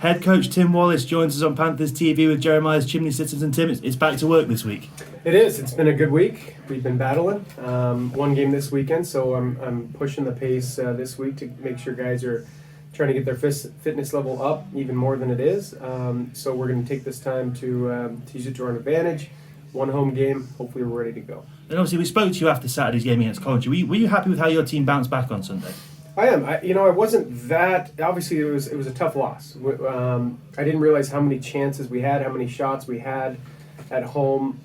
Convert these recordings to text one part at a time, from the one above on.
Head Coach Tim Wallace joins us on Panthers TV with Jeremias Chimney Systems. And Tim, it's back to work this week. It is. It's been a good week. We've been battling. One game this weekend, so I'm pushing the pace this week to make sure guys are trying to get their fitness level up even more than it is. So we're going to take this time to use it to our advantage. One home game. Hopefully we're ready to go. And obviously we spoke to you after Saturday's game against Coventry. Were you happy with how your team bounced back on Sunday? I am. I wasn't that. Obviously, it was a tough loss. I didn't realize how many chances we had, how many shots we had at home.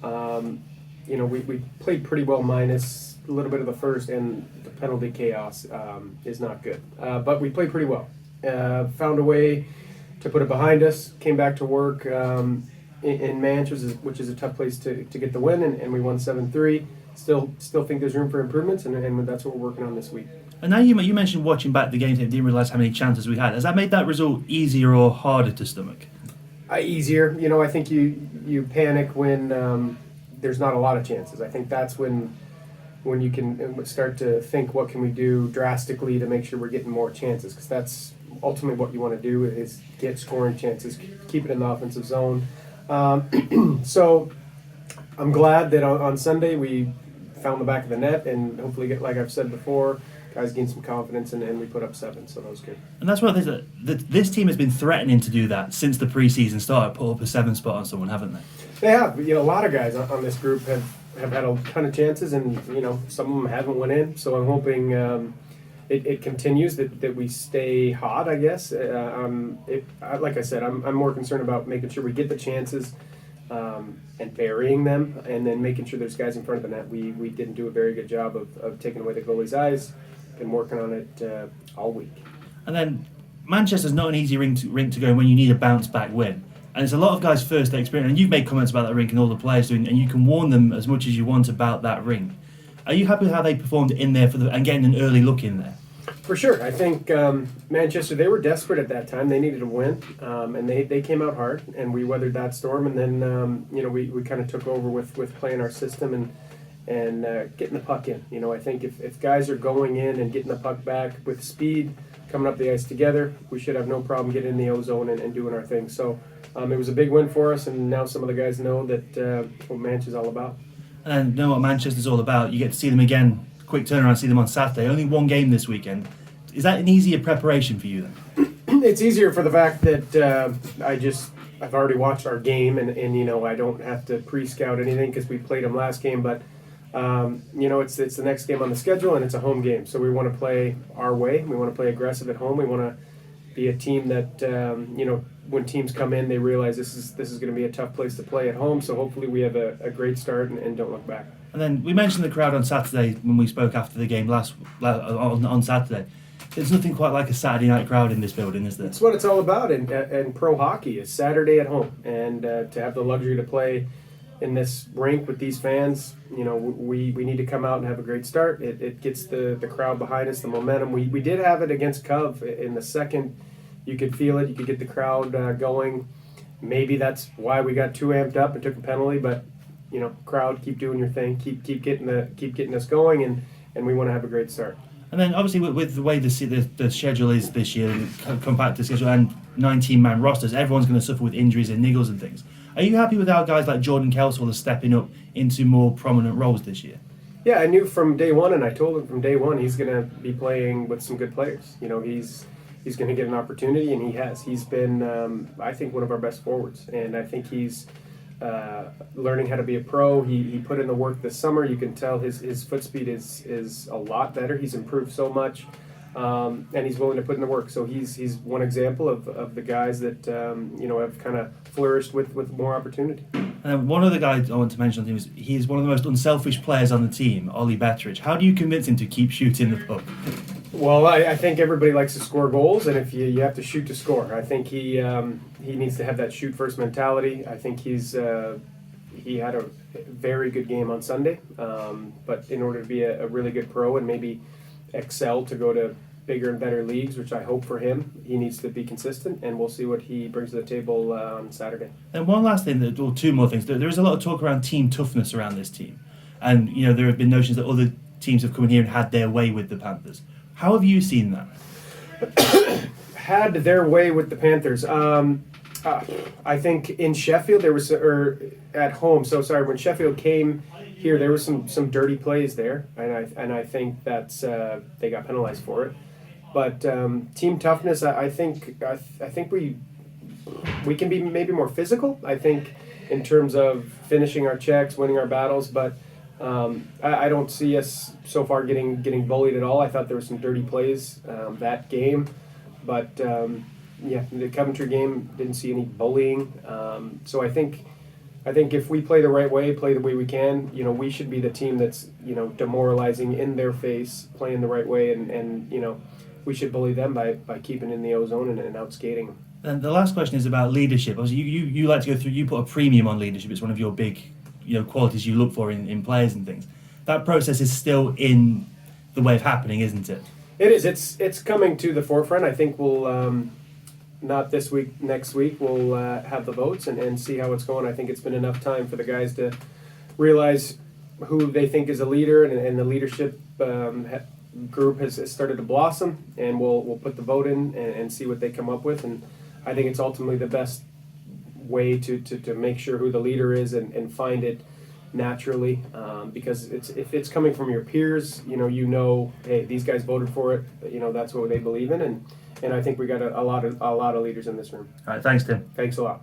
We played pretty well minus a little bit of the first, and the penalty chaos is not good. But we played pretty well. Found a way to put it behind us. Came back to work in Manchester, which is a tough place to get the win, and we won 7-3. Still think there's room for improvements, and that's what we're working on this week. And now you mentioned watching back the games and didn't realise how many chances we had. Has that made that result easier or harder to stomach? Easier. I think you panic when there's not a lot of chances. I think that's when you can start to think, what can we do drastically to make sure we're getting more chances? Because that's ultimately what you want to do, is get scoring chances, keep it in the offensive zone. So I'm glad that on Sunday we found the back of the net, and hopefully, like I've said before, guys gained some confidence, and we put up 7, so that was good. And that's one of the things that this team has been threatening to do that since the pre-season started, put up a 7 spot on someone, haven't they? They have. A lot of guys on this group have had a ton of chances, and some of them haven't went in. So I'm hoping it continues, that we stay hot, I guess. Like I said, I'm more concerned about making sure we get the chances and burying them, and then making sure there's guys in front of the net. We didn't do a very good job of taking away the goalie's eyes. Been working on it all week. And then Manchester's not an easy rink to go in when you need a bounce back win. And it's a lot of guys' first experience. And you've made comments about that rink and all the players doing, and you can warn them as much as you want about that rink. Are you happy with how they performed in there and getting an early look in there? For sure. I think Manchester, they were desperate at that time. They needed a win, and they came out hard, and we weathered that storm. And then we kind of took over with playing our system and getting the puck in. I think if guys are going in and getting the puck back with speed, coming up the ice together, we should have no problem getting in the O-zone and doing our thing. So it was a big win for us, and now some of the guys know that what Manchester's all about. And know what Manchester's all about. You get to see them again, quick turnaround, see them on Saturday. Only one game this weekend. Is that an easier preparation for you then? It's easier for the fact that I've already watched our game, and I don't have to pre-scout anything because we played them last game, but it's the next game on the schedule, and it's a home game. So we want to play our way. We want to play aggressive at home. We want to be a team that when teams come in, they realize this is going to be a tough place to play at home. So hopefully we have a great start and don't look back. And then we mentioned the crowd on Saturday when we spoke after the game on Saturday. There's nothing quite like a Saturday night crowd in this building, is there? That's what it's all about. And pro hockey is Saturday at home, and to have the luxury to play in this rink with these fans, we need to come out and have a great start. It gets the crowd behind us, the momentum. We did have it against Cov in the second. You could feel it. You could get the crowd going. Maybe that's why we got too amped up and took a penalty. But crowd, keep doing your thing. Keep getting us going, and we want to have a great start. And then obviously with the way the schedule is this year, compacted schedule and 19-man rosters, everyone's going to suffer with injuries and niggles and things. Are you happy with how guys like Jordan Kelsall are stepping up into more prominent roles this year? Yeah, I knew from day one, and I told him from day one he's going to be playing with some good players. He's going to get an opportunity, and he has. He's been, I think, one of our best forwards, and I think he's learning how to be a pro. He put in the work this summer. You can tell his foot speed is a lot better. He's improved so much, and he's willing to put in the work. So he's one example of the guys that have kind of flourished with more opportunity. One of the guys I want to mention on the team is he's one of the most unselfish players on the team, Ollie Betteridge. How do you convince him to keep shooting the puck? Well, I think everybody likes to score goals, and if you have to shoot to score. I think he needs to have that shoot first mentality. I think he had a very good game on Sunday, but in order to be a really good pro and maybe excel to go to bigger and better leagues, which I hope for him, he needs to be consistent, and we'll see what he brings to the table on Saturday. And one last thing, or two more things. There is a lot of talk around team toughness around this team, and there have been notions that other teams have come in here and had their way with the Panthers. How have you seen that? had their way with the Panthers. I think in Sheffield there was, or at home. So sorry, when Sheffield came here, there was some dirty plays there, and I think that's they got penalized for it. But team toughness, I think we can be maybe more physical. I think in terms of finishing our checks, winning our battles, but I don't see us so far getting bullied at all. I thought there were some dirty plays that game, but yeah, the Coventry game didn't see any bullying. So I think if we play the right way, play the way we can, we should be the team that's demoralizing in their face, playing the right way, and we should bully them by keeping in the ozone and outskating them. And the last question is about leadership. Obviously, you like to go through. You put a premium on leadership. It's one of your big, qualities you look for in players and things. That process is still in the way of happening, isn't it? It is. It's coming to the forefront. I think we'll not this week, next week we'll have the votes and see how it's going. I think it's been enough time for the guys to realize who they think is a leader, and the leadership group has started to blossom. And we'll put the vote in and see what they come up with. And I think it's ultimately the best way to make sure who the leader is and find it naturally, because if it's coming from your peers, hey, these guys voted for it, that's what they believe in, and I think we got a lot of leaders in this room. All right, thanks, Tim. Thanks a lot.